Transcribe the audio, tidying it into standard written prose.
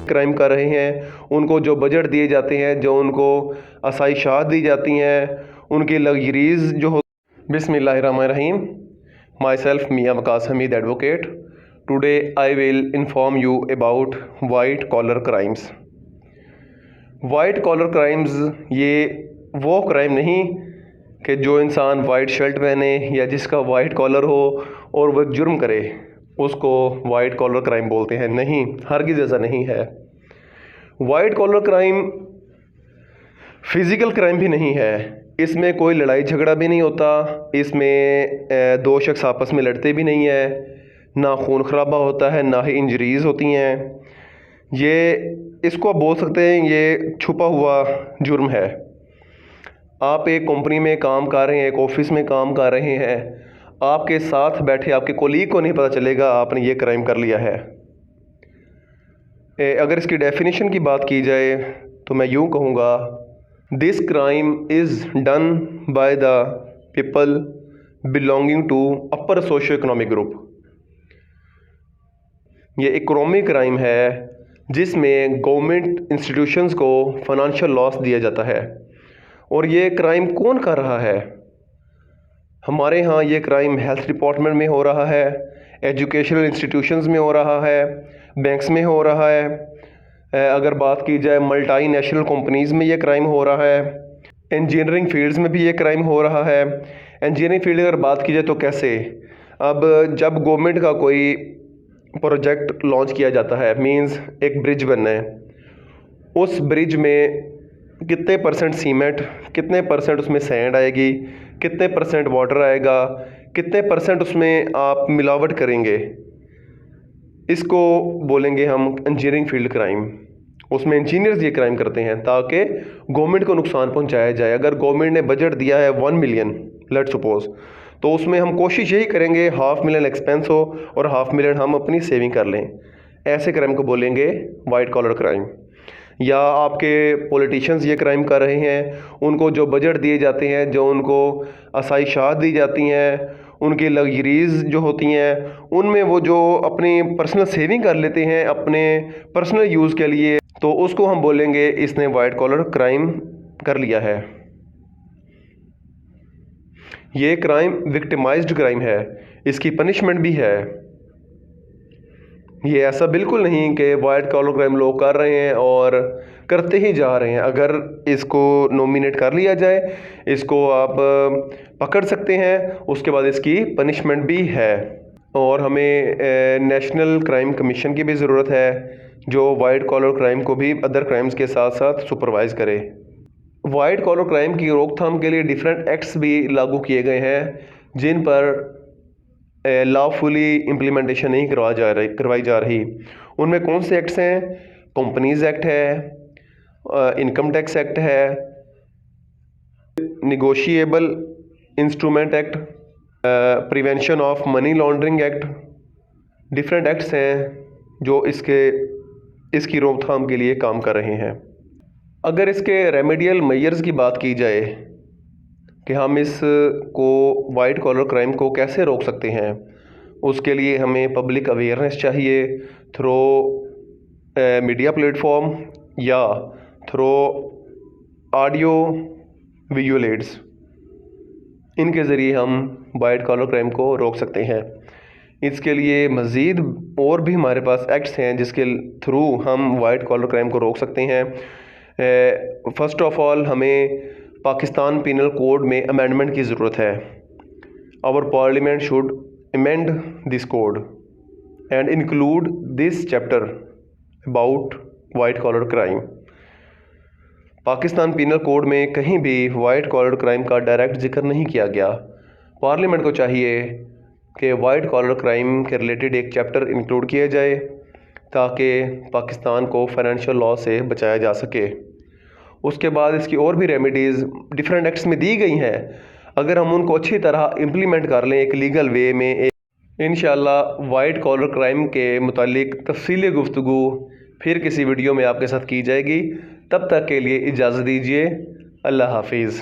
Crime کر رہے ہیں ان کو جو بجٹ دیے جاتے ہیں, جو ان کو آسائشات دی جاتی ہیں, ان کی لگژریز جو بسم اللہ الرحمن الرحیم. Myself Mian Waqas Hamid advocate. Today I will inform you about white collar crimes. White collar crimes یہ وہ کرائم نہیں کہ جو انسان وائٹ شرٹ پہنے یا جس کا وائٹ کالر ہو اور وہ جرم کرے اس کو وائٹ کالر کرائم بولتے ہیں. نہیں, ہرگز ایسا نہیں ہے. White collar crime physical crime بھی نہیں ہے. اس میں کوئی لڑائی جھگڑا بھی نہیں ہوتا, اس میں دو شخص آپس میں لڑتے بھی نہیں ہیں, نہ خون خرابہ ہوتا ہے, نہ ہی انجریز ہوتی ہیں. یہ اس کو آپ بول سکتے ہیں یہ چھپا ہوا جرم ہے. آپ ایک کمپنی میں کام کر رہے ہیں, ایک آفس میں کام کر رہے ہیں, آپ کے ساتھ بیٹھے آپ کے کولیگ کو نہیں پتہ چلے گا آپ نے یہ کرائم کر لیا ہے. اگر اس کی ڈیفینیشن کی بات کی جائے تو میں یوں کہوں گا, this crime is done by the people belonging to upper socio economic group. یہ اکنامک کرائم ہے جس میں گورنمنٹ انسٹیٹیوشنز کو فائنانشیل لاس دیا جاتا ہے. اور یہ کرائم کون کر رہا ہے؟ ہمارے ہاں یہ کرائم ہیلتھ ڈپارٹمنٹ میں ہو رہا ہے, ایجوکیشنل انسٹیٹیوشنز میں ہو رہا ہے, بینکس میں ہو رہا ہے. اگر بات کی جائے ملٹی نیشنل کمپنیز میں یہ کرائم ہو رہا ہے. انجینئرنگ فیلڈز میں بھی یہ کرائم ہو رہا ہے. انجینئرنگ فیلڈ اگر بات کی جائے تو کیسے؟ اب جب گورنمنٹ کا کوئی پروجیکٹ لانچ کیا جاتا ہے, مینز ایک برج بننا ہے, اس برج میں کتنے پرسنٹ سیمنٹ, کتنے پرسنٹ اس میں سینڈ آئے گی, کتنے پرسنٹ واٹر آئے گا, کتنے پرسنٹ اس میں آپ ملاوٹ کریں گے, اس کو بولیں گے ہم انجینئرنگ فیلڈ کرائم. اس میں انجینئرز یہ کرائم کرتے ہیں تاکہ گورنمنٹ کو نقصان پہنچایا جائے. اگر گورنمنٹ نے بجٹ دیا ہے 1 ملین لیٹ سپوز, تو اس میں ہم کوشش یہی کریں گے 500,000 ایکسپینس ہو اور 500,000 ہم اپنی سیونگ کر لیں. ایسے کرائم کو بولیں گے وائٹ کالر کرائم. یا آپ کے پولیٹیشنز یہ کرائم کر رہے ہیں, ان کو جو بجٹ دیے جاتے ہیں, جو ان کو آسائشات دی جاتی ہیں, ان کی لگژریز جو ہوتی ہیں, ان میں وہ جو اپنی پرسنل سیونگ کر لیتے ہیں اپنے پرسنل یوز کے لیے, تو اس کو ہم بولیں گے اس نے وائٹ کالر کرائم کر لیا ہے. یہ کرائم وکٹمائزڈ کرائم ہے, اس کی پنشمنٹ بھی ہے. یہ ایسا بالکل نہیں کہ وائٹ کالر کرائم لوگ کر رہے ہیں اور کرتے ہی جا رہے ہیں. اگر اس کو نومینیٹ کر لیا جائے, اس کو آپ پکڑ سکتے ہیں, اس کے بعد اس کی پنشمنٹ بھی ہے. اور ہمیں نیشنل کرائم کمیشن کی بھی ضرورت ہے جو وائٹ کالر کرائم کو بھی ادر کرائمز کے ساتھ ساتھ سپروائز کرے. وائٹ کالر کرائم کی روک تھام کے لیے ڈیفرنٹ ایکٹس بھی لاگو کیے گئے ہیں جن پر لا فلی امپلیمنٹیشن نہیں کروائی جا رہی. ان میں کون سے ایکٹس ہیں؟ کمپنیز ایکٹ ہے, انکم ٹیکس ایکٹ ہے, negotiable instrument act, prevention of money laundering act. Different acts ہیں جو اس کی روک تھام کے لیے کام کر رہے ہیں. اگر اس کے ریمیڈیل میئرز کی بات کی جائے کہ ہم اس کو وائٹ کالر کرائم کو کیسے روک سکتے ہیں, اس کے لیے ہمیں پبلک اویئرنیس چاہیے تھرو میڈیا پلیٹ فارم یا تھرو آڈیو ویژول ایڈز. ان کے ذریعے ہم وائٹ کالر کرائم کو روک سکتے ہیں. اس کے لیے مزید اور بھی ہمارے پاس ایکٹس ہیں جس کے تھرو ہم وائٹ کالر کرائم کو روک سکتے ہیں. فرسٹ آف آل ہمیں پاکستان پینل کوڈ میں امینڈمنٹ کی ضرورت ہے. Our parliament should amend this code and include this chapter about white collar crime. Pakistan penal code میں کہیں بھی وائٹ کالر کرائم کا ڈائریکٹ ذکر نہیں کیا گیا. پارلیمنٹ کو چاہیے کہ وائٹ کالر کرائم کے ریلیٹڈ ایک چیپٹر انکلوڈ کیا جائے تاکہ پاکستان کو فائنینشیل لاس سے بچایا جا سکے. اس کے بعد اس کی اور بھی ریمیڈیز ڈفرینٹ ایکٹس میں دی گئی ہیں. اگر ہم ان کو اچھی طرح امپلیمنٹ کر لیں ایک لیگل وے میں, انشاءاللہ وائٹ کالر کرائم کے متعلق تفصیلی گفتگو پھر کسی ویڈیو میں آپ کے ساتھ کی جائے گی. تب تک کے لیے اجازت دیجیے. اللہ حافظ.